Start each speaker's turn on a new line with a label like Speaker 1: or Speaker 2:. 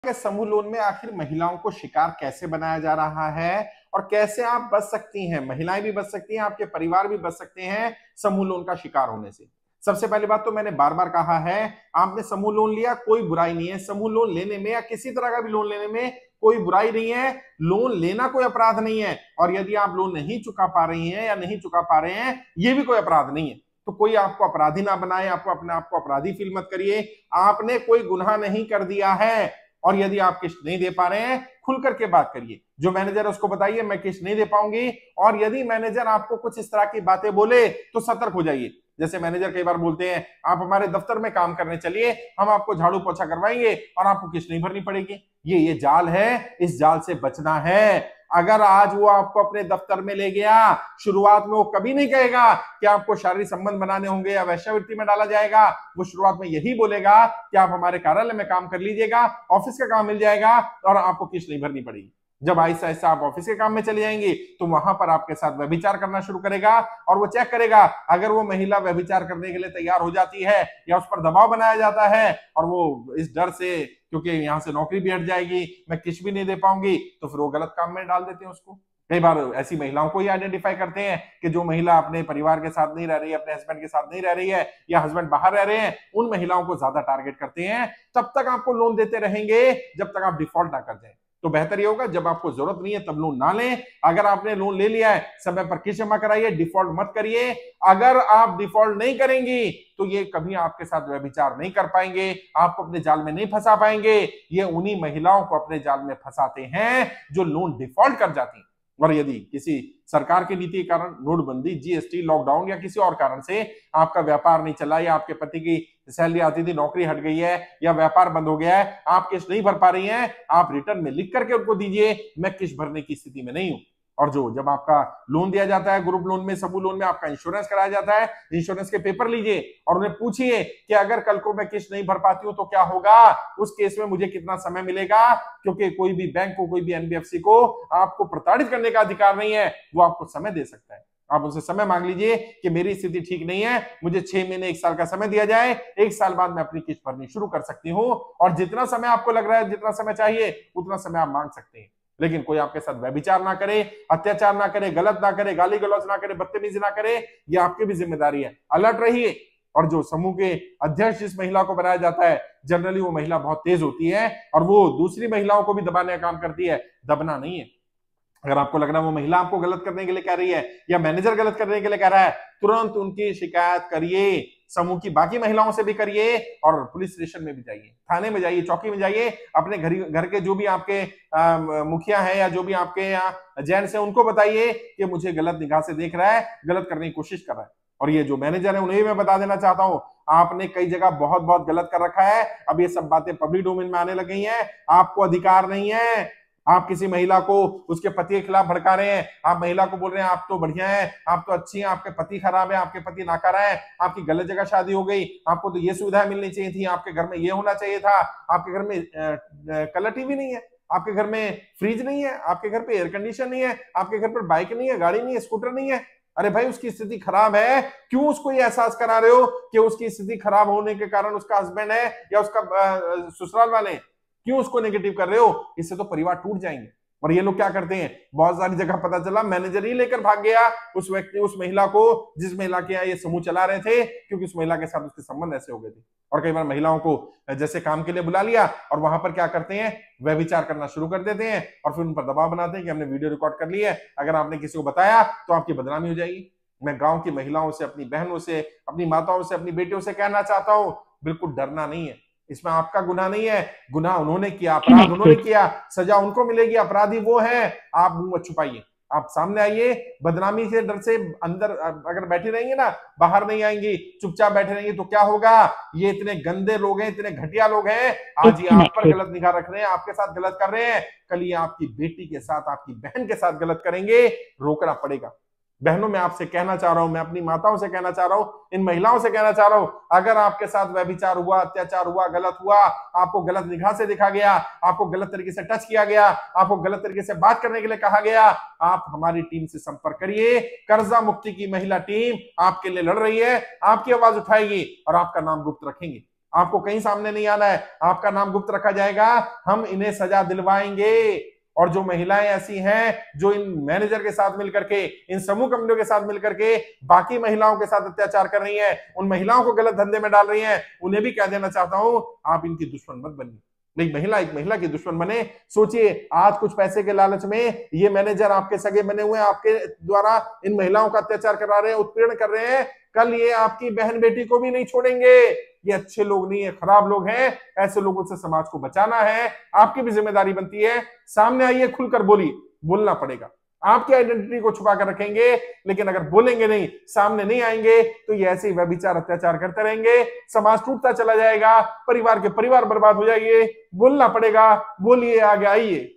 Speaker 1: के समूह लोन में आखिर महिलाओं को शिकार कैसे बनाया जा रहा है और कैसे आप बच सकती हैं, महिलाएं भी बच सकती हैं, आपके परिवार भी बच सकते हैं समूह लोन का शिकार होने से। सबसे पहली बात तो मैंने बार बार कहा है, आपने समूह लोन लिया कोई बुराई नहीं है। समूह लोन लेने में या किसी तरह का भी लोन लेने में कोई बुराई नहीं है। लोन लेना कोई अपराध नहीं है और यदि आप लोन नहीं चुका पा रही हैं या नहीं चुका पा रहे हैं, ये भी कोई अपराध नहीं है। तो कोई आपको अपराधी ना बनाए, आपको अपने आप को अपराधी फील मत करिए। आपने कोई गुनाह नहीं कर दिया है और यदि आप किस्त नहीं दे पा रहे हैं, खुल करके बात करिए। जो मैनेजर है उसको बताइए मैं किस्त नहीं दे पाऊंगी, और यदि मैनेजर आपको कुछ इस तरह की बातें बोले तो सतर्क हो जाइए। जैसे मैनेजर कई बार बोलते हैं आप हमारे दफ्तर में काम करने चलिए, हम आपको झाड़ू पोछा करवाएंगे और आपको किस्त नहीं भरनी पड़ेगी। ये जाल है, इस जाल से बचना है। अगर आज वो आपको अपने दफ्तर में ले गया, शुरुआत में वो कभी नहीं कहेगा कि आपको शारीरिक संबंध बनाने होंगे या वेश्यावृत्ति में डाला जाएगा। वो शुरुआत में यही बोलेगा कि आप हमारे कार्यालय में काम कर लीजिएगा, ऑफिस का काम मिल जाएगा और आपको किस्त नहीं भरनी पड़ेगी। जब ऐसा ऐसा आप ऑफिस के काम में चले जाएंगे तो वहां पर आपके साथ व्यभिचार करना शुरू करेगा और वो चेक करेगा। अगर वो महिला व्यभिचार करने के लिए तैयार हो जाती है या उस पर दबाव बनाया जाता है और वो इस डर से, क्योंकि यहां से नौकरी भी हट जाएगी, मैं किस्त भी नहीं दे पाऊंगी, तो फिर वो गलत काम में डाल देते हैं उसको। कई बार ऐसी महिलाओं को ही आइडेंटिफाई करते हैं कि जो महिला अपने परिवार के साथ नहीं रह रही है, अपने हस्बैंड के साथ नहीं रह रही है या हस्बैंड बाहर रह रहे हैं, उन महिलाओं को ज्यादा टारगेट करते हैं। तब तक आपको लोन देते रहेंगे जब तक आप डिफॉल्ट ना कर जाए। तो बेहतर ये होगा जब आपको जरूरत नहीं है तब लोन ना लें। अगर आपने लोन ले लिया है समय पर किस्त जमा कराइए, डिफॉल्ट मत करिए। अगर आप डिफॉल्ट नहीं करेंगी तो ये कभी आपके साथ व्यभिचार नहीं कर पाएंगे, आपको अपने जाल में नहीं फंसा पाएंगे। ये उन्हीं महिलाओं को अपने जाल में फंसाते हैं जो लोन डिफॉल्ट कर जाती हैं। और यदि किसी सरकार की नीति के कारण, नोटबंदी, जीएसटी, लॉकडाउन या किसी और कारण से आपका व्यापार नहीं चला या आपके पति की सैलरी आती थी नौकरी हट गई है या व्यापार बंद हो गया है, आप किस्त नहीं भर पा रही हैं, आप रिटर्न में लिख करके उनको दीजिए मैं किस्त भरने की स्थिति में नहीं हूं। और जब आपका लोन दिया जाता है, ग्रुप लोन में, समूह लोन में आपका इंश्योरेंस कराया जाता है, इंश्योरेंस के पेपर लीजिए और उन्हें पूछिए कि अगर कल को मैं किस्त नहीं भर पाती हूं तो क्या होगा, उस केस में मुझे कितना समय मिलेगा। क्योंकि कोई भी बैंक को, कोई भी एनबीएफसी को आपको प्रताड़ित करने का अधिकार नहीं है, वो आपको समय दे सकता है। आप उनसे समय मांग लीजिए कि मेरी स्थिति ठीक नहीं है, मुझे 6 महीने 1 साल का समय दिया जाए, 1 साल बाद मैं अपनी किस्त भरनी शुरू कर सकती हूँ। और जितना समय आपको लग रहा है, जितना समय चाहिए उतना समय आप मांग सकते हैं। लेकिन कोई आपके साथ व्यभिचार ना करे, अत्याचार ना करे, गलत ना करे, गाली गलौज ना करे, बदतमीजी ना करे, ये आपकी भी जिम्मेदारी है। अलर्ट रहिए। और जो समूह के अध्यक्ष जिस महिला को बनाया जाता है, जनरली वो महिला बहुत तेज होती है और वो दूसरी महिलाओं को भी दबाने का काम करती है, दबना नहीं है। अगर आपको लग रहा है वो महिला आपको गलत करने के लिए कह रही है या मैनेजर गलत करने के लिए कह रहा है, तुरंत उनकी शिकायत करिए। समूह की बाकी महिलाओं से भी करिए और पुलिस स्टेशन में भी जाइए, थाने में जाइए, चौकी में जाइए। अपने घर के जो भी आपके मुखिया है या जो भी आपके यहाँ जेंट्स है उनको बताइए कि मुझे गलत निगाह से देख रहा है, गलत करने की कोशिश कर रहा है। और ये जो मैनेजर है उन्हें मैं बता देना चाहता हूं, आपने कई जगह बहुत बहुत गलत कर रखा है। अब ये सब बातें पब्लिक डोमेन में आने लग गई हैं। आपको अधिकार नहीं है। आप किसी महिला को उसके पति के खिलाफ भड़का रहे हैं, आप महिला को बोल रहे हैं आप तो बढ़िया हैं, आप तो अच्छी हैं, आपके पति खराब है, आपके पति नाकारा है, आपकी गलत जगह शादी हो गई, आपको तो ये सुविधा मिलनी चाहिए थी, आपके घर में ये होना चाहिए था, आपके घर में कलर टीवी नहीं है, आपके घर में फ्रिज नहीं है, आपके घर पे एयर कंडीशन नहीं है, आपके घर पर बाइक नहीं है, गाड़ी नहीं है, स्कूटर नहीं है। अरे भाई उसकी स्थिति खराब है, क्यों उसको ये एहसास करा रहे हो कि उसकी स्थिति खराब होने के कारण उसका हस्बैंड है या उसका ससुराल वाले, क्यों उसको नेगेटिव कर रहे हो? इससे तो परिवार टूट जाएंगे। और ये लोग क्या करते हैं, बहुत सारी जगह पता चला मैनेजर ही लेकर भाग गया उस व्यक्ति, उस महिला को जिस महिला के यहाँ ये समूह चला रहे थे, क्योंकि उस महिला के साथ उसके संबंध ऐसे हो गए थे। और कई बार महिलाओं को जैसे काम के लिए बुला लिया और वहां पर क्या करते हैं, व्यभिचार करना शुरू कर देते हैं और फिर उन पर दबाव बनाते हैं कि हमने वीडियो रिकॉर्ड कर ली है, अगर आपने किसी को बताया तो आपकी बदनामी हो जाएगी। मैं गांव की महिलाओं से, अपनी बहनों से, अपनी माताओं से, अपनी बेटियों से कहना चाहता हूं, बिल्कुल डरना नहीं है। इसमें आपका गुनाह नहीं है, गुनाह उन्होंने किया, अपराध उन्होंने किया, सजा उनको मिलेगी, अपराधी वो है। आप मुंह मत छुपाइए, आप सामने आइए। बदनामी से डर से अंदर अगर बैठी रहेंगे ना, बाहर नहीं आएंगी, चुपचाप बैठे रहेंगे तो क्या होगा, ये इतने गंदे लोग हैं, इतने घटिया लोग हैं, आज ये आप पर गलत निगाह रख रहे हैं, आपके साथ गलत कर रहे हैं, कल ये आपकी बेटी के साथ, आपकी बहन के साथ गलत करेंगे। रोकना पड़ेगा। बहनों, मैं आपसे कहना चाह रहा हूं, मैं अपनी माताओं से कहना चाह रहा हूं, इन महिलाओं से कहना चाह रहा हूं, अगर आपके साथ व्यभिचार हुआ, अत्याचार हुआ, गलत हुआ, आपको गलत निगाह से देखा गया, आपको गलत तरीके से टच किया गया, आपको गलत तरीके से बात करने के लिए कहा गया, आप हमारी टीम से संपर्क करिए। कर्जा मुक्ति की महिला टीम आपके लिए लड़ रही है, आपकी आवाज उठाएगी और आपका नाम गुप्त रखेंगे। आपको कहीं सामने नहीं आना है, आपका नाम गुप्त रखा जाएगा, हम इन्हें सजा दिलवाएंगे। और जो महिलाएं ऐसी हैं जो इन मैनेजर के साथ मिलकर के, इन समूह कंपनियों के साथ मिलकर के बाकी महिलाओं के साथ अत्याचार कर रही हैं, उन महिलाओं को गलत धंधे में डाल रही हैं, उन्हें भी कह देना चाहता हूं, आप इनकी दुश्मन मत बनिए। नहीं, महिला एक महिला की दुश्मन बने। सोचिए, आज कुछ पैसे के लालच में ये मैनेजर आपके सगे बने हुए हैं, आपके द्वारा इन महिलाओं का अत्याचार करा रहे हैं, उत्पीड़न कर रहे हैं, कल ये आपकी बहन बेटी को भी नहीं छोड़ेंगे। ये अच्छे लोग नहीं है, खराब लोग हैं। ऐसे लोगों से समाज को बचाना है, आपकी भी जिम्मेदारी बनती है। सामने आइए, खुलकर बोलिए, बोलना पड़ेगा। आपकी आइडेंटिटी को छुपा कर रखेंगे, लेकिन अगर बोलेंगे नहीं, सामने नहीं आएंगे, तो ये ऐसे ही व्यभिचार अत्याचार करते रहेंगे, समाज टूटता चला जाएगा, परिवार के परिवार बर्बाद हो जाएंगे। बोलना पड़ेगा, बोलिए, आगे आइए।